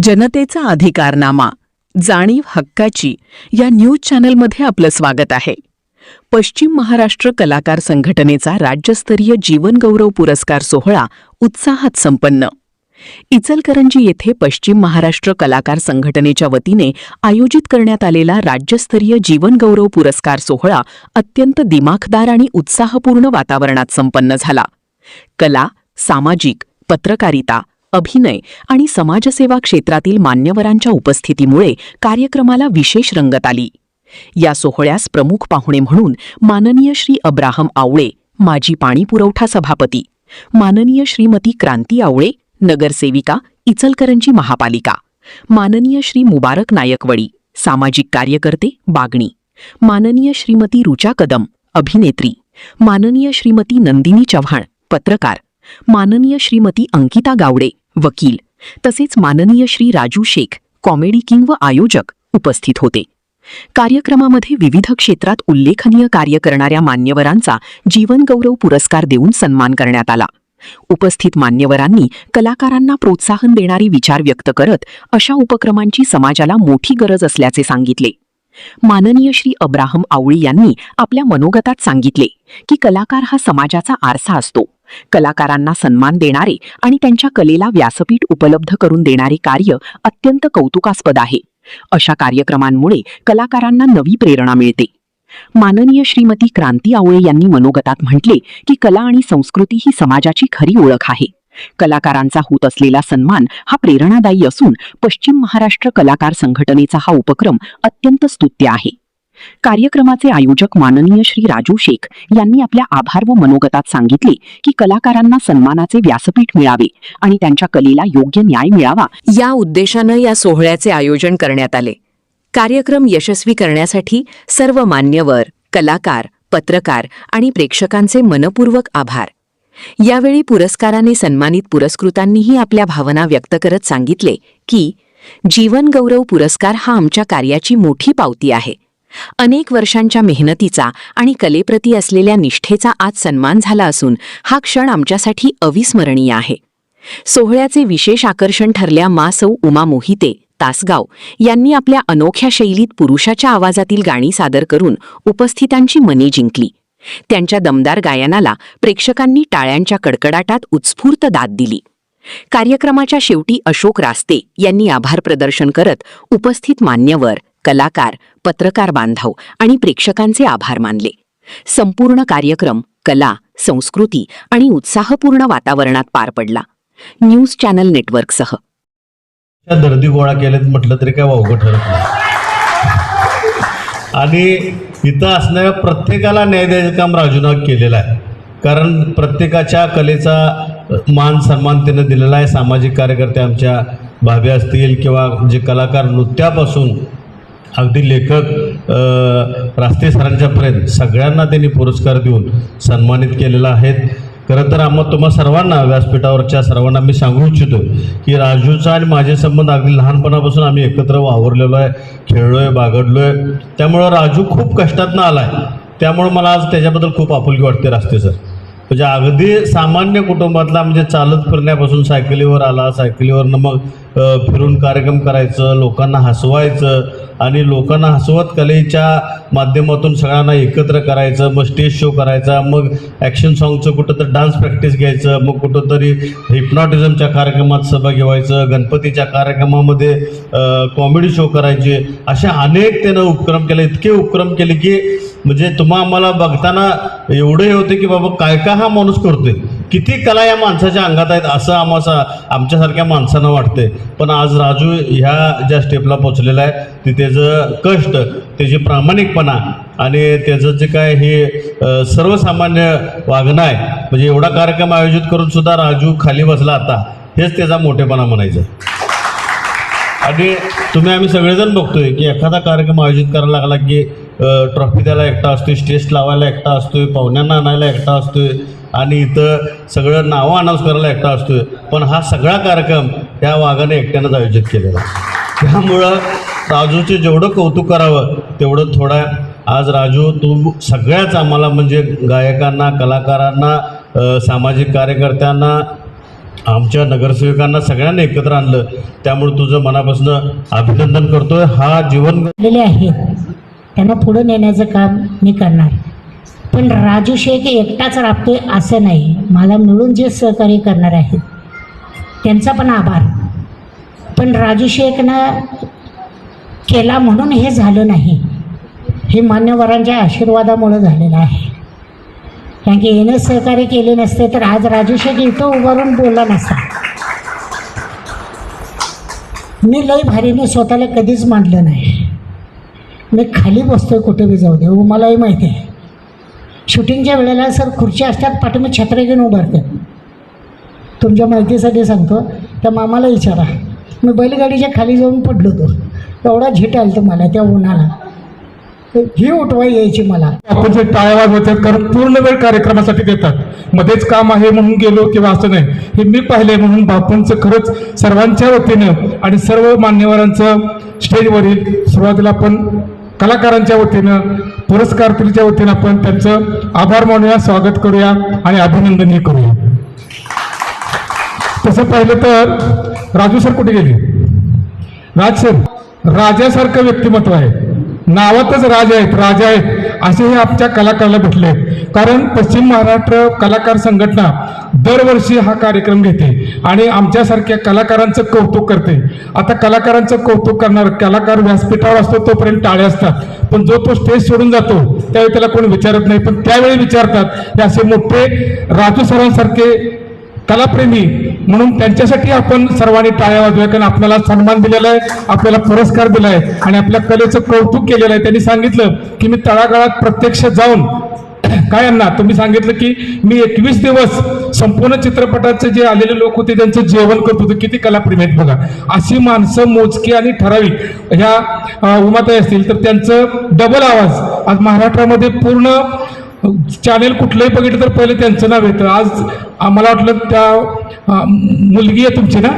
जनतेचा अधिकारनामा, जाणीव हक्काची या न्यूज चॅनलमध्ये आपलं स्वागत आहे. पश्चिम महाराष्ट्र कलाकार संघटनेचा राज्यस्तरीय जीवनगौरव पुरस्कार सोहळा उत्साहात संपन्न. इचलकरंजी येथे पश्चिम महाराष्ट्र कलाकार संघटनेच्या वतीने आयोजित करण्यात आलेला राज्यस्तरीय जीवनगौरव पुरस्कार सोहळा अत्यंत दिमाखदार आणि उत्साहपूर्ण वातावरणात संपन्न झाला. कला, सामाजिक, पत्रकारिता, अभिनय आणि समाजसेवा क्षेत्रातील मान्यवरांच्या उपस्थितीमुळे कार्यक्रमाला विशेष रंगत आली. या सोहळ्यास प्रमुख पाहुणे म्हणून माननीय श्री अब्राहम आवळे, माजी पाणीपुरवठा सभापती, माननीय श्रीमती क्रांती आवळे, नगरसेविका, इचलकरंजी महापालिका, माननीय श्री मुबारक नायकवडी, सामाजिक कार्यकर्ते, बागणी, माननीय श्रीमती रुचा कदम, अभिनेत्री, माननीय श्रीमती नंदिनी चव्हाण, पत्रकार, माननीय श्रीमती अंकिता गावडे, वकील, तसेच माननीय श्री राजू शेख, कॉमेडी किंग व आयोजक उपस्थित होते. कार्यक्रमामध्ये विविध क्षेत्रात उल्लेखनीय कार्य करणाऱ्या मान्यवरांचा जीवनगौरव पुरस्कार देऊन सन्मान करण्यात आला. उपस्थित मान्यवरांनी कलाकारांना प्रोत्साहन देणारी विचार व्यक्त करत अशा उपक्रमांची समाजाला मोठी गरज असल्याचे सांगितले. माननीय श्री अब्राहम आवळी यांनी आपल्या मनोगतात सांगितले की कलाकार हा समाजाचा आरसा असतो. कलाकारांना सन्मान देणारे आणि त्यांच्या कलेला व्यासपीठ उपलब्ध करून देणारे कार्य अत्यंत कौतुकास्पद आहे. अशा कार्यक्रमांमुळे कलाकारांना नवी प्रेरणा मिळते. माननीय श्रीमती क्रांती आवळे यांनी मनोगतात म्हटले की कला आणि संस्कृती ही समाजाची खरी ओळख आहे. कलाकारांचा होत असलेला सन्मान हा प्रेरणादायी असून पश्चिम महाराष्ट्र कलाकार संघटनेचा हा उपक्रम अत्यंत स्तुत्य आहे. कार्यक्रमाचे आयोजक माननीय श्री राजू शेख यांनी आपल्या आभार व मनोगतात सांगितले की कलाकारांना सन्मानाचे व्यासपीठ मिळावे आणि त्यांच्या कलेला योग्य न्याय मिळावा या उद्देशानं या सोहळ्याचे आयोजन करण्यात आले. कार्यक्रम यशस्वी करण्यासाठी सर्व मान्यवर, कलाकार, पत्रकार आणि प्रेक्षकांचे मनपूर्वक आभार. यावेळी पुरस्काराने सन्मानित पुरस्कृतांनीही आपल्या भावना व्यक्त करत सांगितले की जीवनगौरव पुरस्कार हा आमच्या कार्याची मोठी पावती आहे. अनेक वर्षांच्या मेहनतीचा आणि कलेप्रती असलेल्या निष्ठेचा आज सन्मान झाला असून हा क्षण आमच्यासाठी अविस्मरणीय आहे. सोहळ्याचे विशेष आकर्षण ठरल्या सौ उमा मोहिते, तासगाव यांनी आपल्या अनोख्या शैलीत पुरुषाच्या आवाजातील गाणी सादर करून उपस्थितांची मने जिंकली. त्यांच्या दमदार गायनाला प्रेक्षकांनी टाळ्यांच्या कडकडाटात उत्स्फूर्त दाद दिली. कार्यक्रमाच्या शेवटी अशोक रास्ते यांनी आभार प्रदर्शन करत उपस्थित मान्यवर, कलाकार, पत्रकार बांधव आणि प्रेक्षकांचे आभार मानले. संपूर्ण कार्यक्रम कला, संस्कृती आणि उत्साहपूर्ण वातावरणात पार पडला. न्यूज चॅनल नेटवर्कसह दर्दी गोळा केलेत म्हटलं तरी काय वावगं ठरत नाही. आणि इथं असणाऱ्या प्रत्येकाला न्याय द्यायचं काम राजूनं केलेलं आहे. कारण प्रत्येकाच्या कलेचा मान सन्मान त्यानं दिलेला आहे. सामाजिक कार्यकर्ते आमच्या भाभी असतील किंवा जे कलाकार नृत्यापासून अगदी लेखक रास्ते सरांच्यापर्यंत सगळ्यांना त्यांनी पुरस्कार देऊन सन्मानित केलेला आहे. खरं तर तुम्हा सर्वांना, व्यासपीठावरच्या सर्वांना मी सांगू इच्छितो की राजूचा आणि माझे संबंध अगदी लहानपणापासून आम्ही एकत्र वावरलेलो आहे, खेळलो आहे, बागडलो आहे. त्यामुळं राजू खूप कष्टातनं आला आहे. त्यामुळं मला आज त्याच्याबद्दल खूप आपुलकी वाटते. रास्ते सर म्हणजे अगदी सामान्य कुटुंबातला, म्हणजे चालत फिरण्यापासून सायकलीवर आला, सायकलीवरनं मग फिरून कार्यक्रम करायचं, लोकांना हसवायचं आणि लोकांना हसवत कलेच्या माध्यमातून सगळ्यांना एकत्र करायचं, मग स्टेज शो करायचा, मग ॲक्शन सॉन्गचं कुठं तर डान्स प्रॅक्टिस घ्यायचं, मग कुठं तरी हिप्नॉटिझमच्या कार्यक्रमात सहभागी व्हायचं, गणपतीच्या कार्यक्रमामध्ये कॉमेडी शो करायचे. अशा अनेक त्यानं उपक्रम केले, इतके उपक्रम केले की म्हणजे आम्हाला बघताना एवढं हे होते की बाबा काय काय हा माणूस करतोय, किती कला या माणसाच्या अंगात आहेत असं आमच्यासारख्या माणसांना वाटते. पण आज राजू ह्या ज्या स्टेपला पोचलेला आहे ती त्याचं कष्ट, त्याची प्रामाणिकपणा आणि त्याचं जे काय हे सर्वसामान्य वागणं आहे. म्हणजे एवढा कार्यक्रम आयोजित करून सुद्धा राजू खाली बसला आता, हेच त्याचा मोठेपणा म्हणायचं. आणि आम्ही सगळेजण बघतोय की एखादा कार्यक्रम आयोजित करायला लागला की ट्रॉफी द्यायला एकटा असतोय, स्टेज लावायला एकटा असतोय, पाहुण्यांना आणायला एकटा असतोय आणि इथं सगळं नावं अनाऊन्स करायला एकटा असतोय. पण हा सगळा कार्यक्रम ह्या वाघाने एकट्यानंच आयोजित केलेला. त्यामुळं राजूचे जेवढं कौतुक करावं तेवढं थोडं. आज राजू तू सगळ्याच आम्हाला म्हणजे गायकांना, कलाकारांना, सामाजिक कार्यकर्त्यांना आमच्या नगरसेवकांना सगळ्यांना एकत्र आणलं, त्यामुळे तुझं मनापासून अभिनंदन करतोय. हा जीवन आलेले आहेत त्यांना पुढे नेण्याचं काम मी करणार. पण राजू शेख एकटाच राबतोय असं नाही, मला मिळून जे सहकार्य करणार आहेत त्यांचा पण आभार. पण राजू शेखनं केला म्हणून हे झालं नाही, हे मान्यवरांच्या आशीर्वादामुळं झालेलं आहे. कारण की येणं सहकार्य केले नसते तर आज राजू शेख इथं उभारून बोलला नसता. मी लई भारीने स्वतःला कधीच मांडलं नाही. मी खाली बसतोय कुठे बी जाऊ दे, मलाही माहिती आहे. शूटिंगच्या वेळेला सर खुर्ची असतात, पाठीमध्ये छत्री घेऊन उभारतात. तुमच्या माहितीसाठी सांगतो, त्या मामाला विचारा, मी बैलगाडीच्या खाली जाऊन पडलो होतो, एवढा झिट आला तुम्हाला त्या उन्हाला, ही उठवाई यायची मला. आपण जे टाळ्या वाजवतात कारण पूर्ण वेळ कार्यक्रमासाठी देतात, मध्येच काम आहे म्हणून गेलो किंवा असं नाही, हे मी पाहिले. म्हणून बापूंचं खरंच सर्वांच्या वतीनं आणि सर्व मान्यवरांचं स्टेजवरील सुरुवातीला आपण कलाकारांच्या वतीनं पुरस्कारतील वतीनं आपण त्यांचं आभार मानूया, स्वागत करूया आणि अभिनंदनही करूया. तसं पाहिलं तर राजू सर कुठे गेले? राज सर राजासारखं व्यक्तिमत्व आहे, नावातच राज आहेत, राजा आहेत असे हे आमच्या कलाकाराला भेटले. कारण पश्चिम महाराष्ट्र कलाकार संघटना दरवर्षी हा कार्यक्रम घेते आणि आमच्यासारख्या कलाकारांचं कौतुक करते. आता कलाकारांचं कौतुक करणार कलाकार व्यासपीठावर असतो तोपर्यंत टाळे असतात, पण जो तो स्टेज सोडून जातो त्यावेळी त्याला कोणी विचारत नाही. पण त्यावेळी विचारतात हे असे मोठे राजू सरांसारखे कलाप्रेमी, म्हणून त्यांच्यासाठी आपण सर्वांनी टाळ्या वाजवूया. कारण आपल्याला सन्मान दिलेला आहे, आपल्याला पुरस्कार दिला आहे आणि आपल्या कलेचं कौतुक केलेलं आहे. त्यांनी सांगितलं की मी तळागाळात प्रत्यक्ष जाऊन काय यांना तुम्ही सांगितलं की मी 21 दिवस संपूर्ण चित्रपटाचे जे आलेले लोक होते त्यांचं जेवण करत होतो. किती कलाप्रेमी आहेत बघा. अशी माणसं मोजकी आणि ठराविक ह्या उमाताई असतील तर त्यांचं डबल आवाज आज महाराष्ट्रामध्ये पूर्ण चॅनेल कुठलंही बघितलं तर पहिले त्यांचं नाव येतं. आज आम्हाला वाटलं त्या मुलगी आहे तुमची ना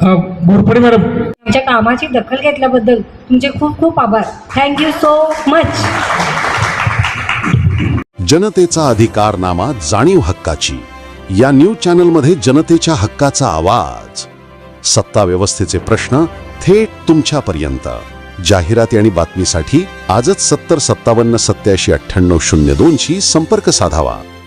घोरपडे मॅडम, आमच्या कामाची दखल घेतल्याबद्दल तुमचे खूप खूप आभार. Thank you so much. जनतेचा अधिकारनामा, जाणीव हक्काची या न्यूज चॅनलमध्ये जनतेच्या हक्काचा आवाज, सत्ता व्यवस्थेचे प्रश्न थेट तुमच्यापर्यंत. जाहिराती आणि बातमीसाठी आजच 70 57 87 98 02 शी संपर्क साधावा.